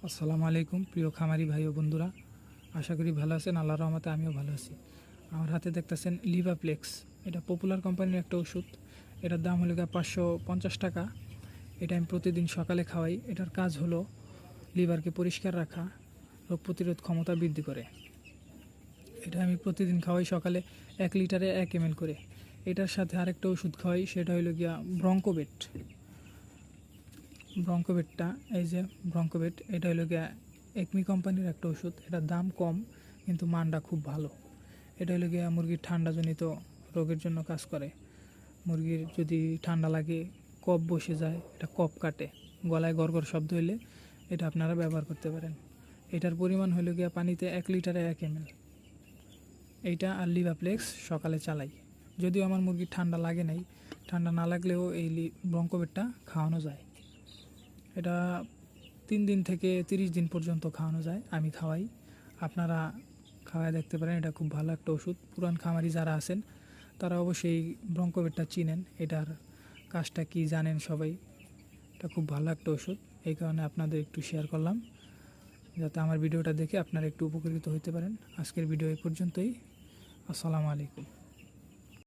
আসসালামু আলাইকুম প্রিয় খামারি ভাই ও বন্ধুরা, আশা করি ভালো আছেন। আল্লাহর রহমতে আমিও ভালো আছি। আমার হাতে দেখতেছেন লিভাপ্লেক্স, এটা পপুলার কোম্পানির একটা ওষুধ। এটার দাম হলো 550 টাকা। এটা আমি প্রতিদিন সকালে খাওয়াই। এটার কাজ হলো লিভারকে পরিষ্কার রাখা, রোগ প্রতিরোধ ক্ষমতা বৃদ্ধি করে। এটা আমি প্রতিদিন খাওয়াই সকালে 1 লিটারে 1 ml করে। এটার সাথে আরেকটা ওষুধ খাওয়াই, সেটা হলো ব্রঙ্কোবেট। ব্রঙ্কোবেটটা এই যে ব্রঙ্কোবেট, এটা হলো একমি কোম্পানির একটা ওষুধ। এটার দাম কম কিন্তু মানটা খুব ভালো। এটা হলো মুরগির ঠান্ডাজনিত রোগের জন্য কাজ করে। মুরগির যদি ঠান্ডা লাগে, কফ বসে যায়, এটা কফ কাটে, গলায় গড়গড় শব্দ হইলে এটা আপনারা ব্যবহার করতে পারেন। এটার পরিমাণ হলো পানিতে 1 লিটারে 1 ml। এইটা আর লিভাপ্লেক্স সকালে চালাই। যদিও আমার মুরগির ঠান্ডা লাগে নাই, ঠান্ডা না লাগলেও এই ব্রঙ্কোবেটটা খাওয়ানো যায়। এটা 3 দিন থেকে 30 দিন পর্যন্ত খাওয়ানো যায়। আমি খাওয়াই, আপনারা খাওয়াই দেখতে পারেন। এটা খুব ভালো একটা ওষুধ। পুরান খামারি যারা আছেন তারা অবশ্যই ব্রঙ্কোবেটটা চিনেন, এটার কাজটা কি জানেন সবাই। এটা খুব ভালো একটা ওষুধ, এই কারণে আপনাদের একটু শেয়ার করলাম, যাতে আমার ভিডিওটা দেখে আপনারা একটু উপকৃত হতে পারেন। আজকের ভিডিও এই পর্যন্তই। আসসালামু আলাইকুম।